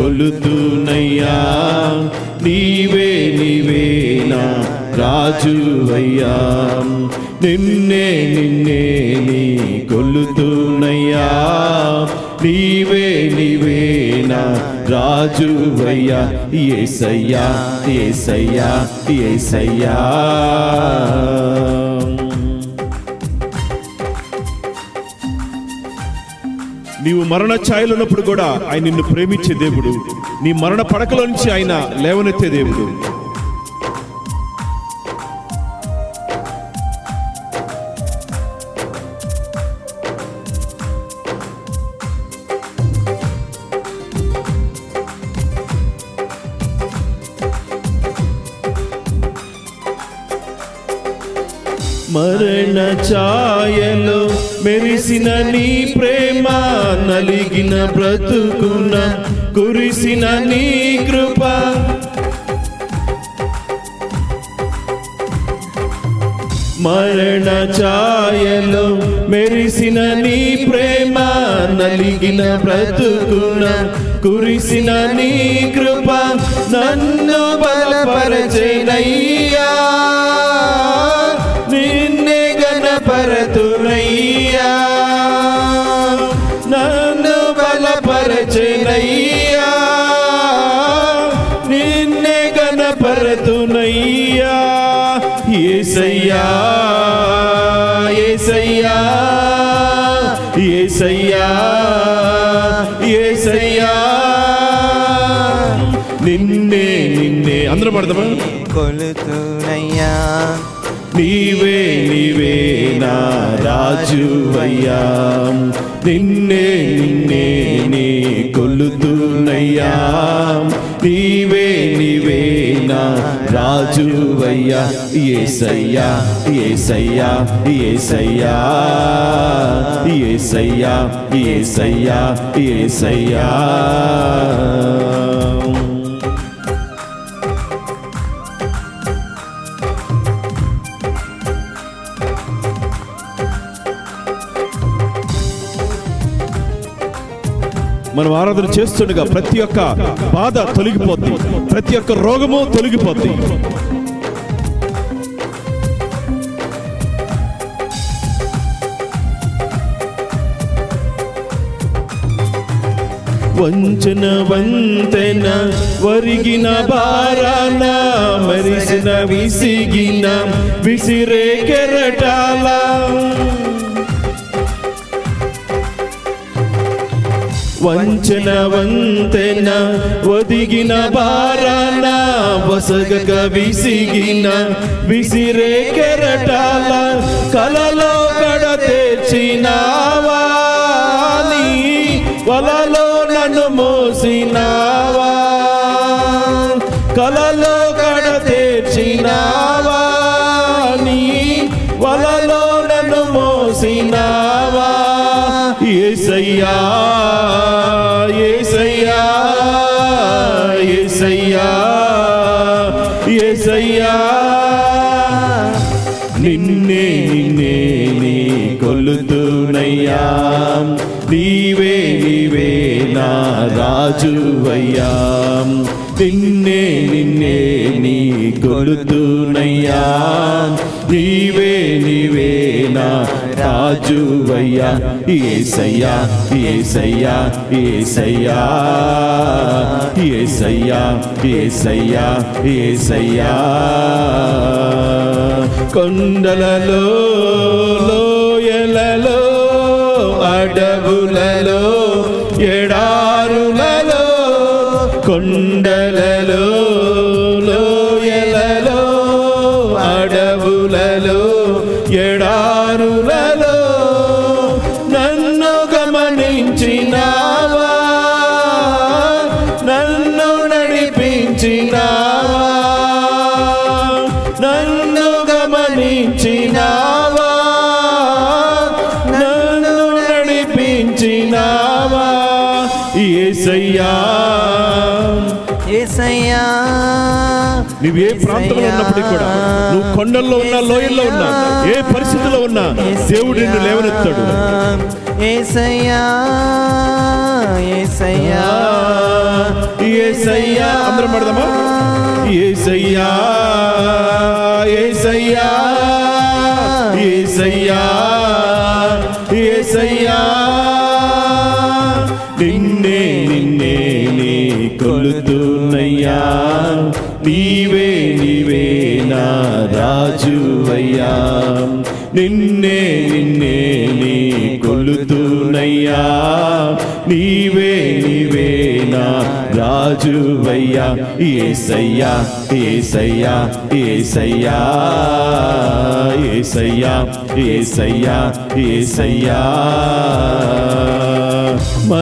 కొలుతునయ్యా నీవే నీవే నా రాజువయ్యా, నిన్నే నిన్నే నీ కొలుతునయ్యా నీవే నీవే నా రాజువయ్యా, యేసయ్యా యేసయ్యా యేసయ్యా. నీవు మరణ ఛాయలో ఉన్నప్పుడు కూడా ఆయన నిన్ను ప్రేమించే దేవుడు, నీ మరణ పడకలో నుంచి ఆయన లేవనెత్తే దేవుడు. మరణ ఛాయలో మెరిసిన నీ ప్రేమ, నలిగిన బ్రతుకున కురిసిన నీ కృప, మరణ ఛాయలో మెరిసిన నీ ప్రేమ, నలిగిన బ్రతుకున కురిసిన నీ కృప, నన్ను బలపరచెనయ్యా నిన్నే గణపరతునయ్యా, నన్ను బలపరచెనయ్యా నిన్నే గణపరతునయ్యా, యేసయ్యా యేసయ్యా యేసయ్యా యేసయ్యా, నిన్నే నిన్నే అందరూ పడదామా, కొలుతునయ్యా నీవే నీవే నా రాజువయ్యా, నిన్నే నిన్నే నీ కొలుతునయ్యా నీవే నీవే నా రాజువయ్యా, యేసయ్యా యేసయ్యా యేసయ్యా యేసయ్యా యేసయ్యా యేసయ్యా. మనం ఆరాధన చేస్తుండగా ప్రతి ఒక్క బాధ తొలగిపోద్ది, ప్రతి ఒక్క రోగము తొలగిపోద్ది. వంచన వంతెన వరిగిన భారాన, మరిసిన విసిగిన విసిరే కెరటాల, వంచన వంతెన ఒదిగిన భారాన, వసగక విసిగిన విసిరే కెరటాల, కలలో కడ తెచ్చినావా నీ వలలో నన్ను మోసినావా, కలలో కడ తెచ్చినావా నీ వలలో నన్ను మోసినావా, యేసయ్యా యేసయ్యా యేసయ్యా యేసయ్యా, నిన్నే నిన్నే నీ కొలుతునయ్యా నీవే నీవే నా రాజువయ్యా, నిన్నే నిన్నే నీ కొలుతునయ్యా నీవే నీవే నా రాజువయ్యా, యేసయ్యా యేసయ్యా యేసయ్యా యేసయ్యా యేసయ్యా యేసయ్యా. కొండలలో లోయలలో అడవులలో ఎడారులలో, కొండలలో లోయలలో అడవులలో ఎడారులలో, నన్ను గమనించినావా నన్ను నడిపించినావా, నన్ను గమనించినావా నన్ను నడిపించినావా, యేసయ్యా యేసయ్యా నువ్వు ఏ ప్రాంతంలో ఉన్నప్పటికీ కూడా, నువ్వు కొండల్లో ఉన్నా లోయల్లో ఉన్నా, ఏ పరిస్థితిలో ఉన్నా దేవుడు నిన్ను లేవనెత్తాడు. యేసయ్యా యేసయ్యా యేసయ్యా అందరం పడదామా? యేసయ్యా యేసయ్యా యేసయ్యా యేసయ్యా నిన్నే నిన్నే నీ కొలుతున్నయ్యా, నీవే నీవే నా రాజువయ్యా. నిన్నే నిన్నే నీ కొలుతున్నయ్యా, నీవే నీవే నా రాజువయ్యా. యేసయ్యా యేసయ్యా యేసయ్యా యేసయ్యా యేసయ్యా యేసయ్యా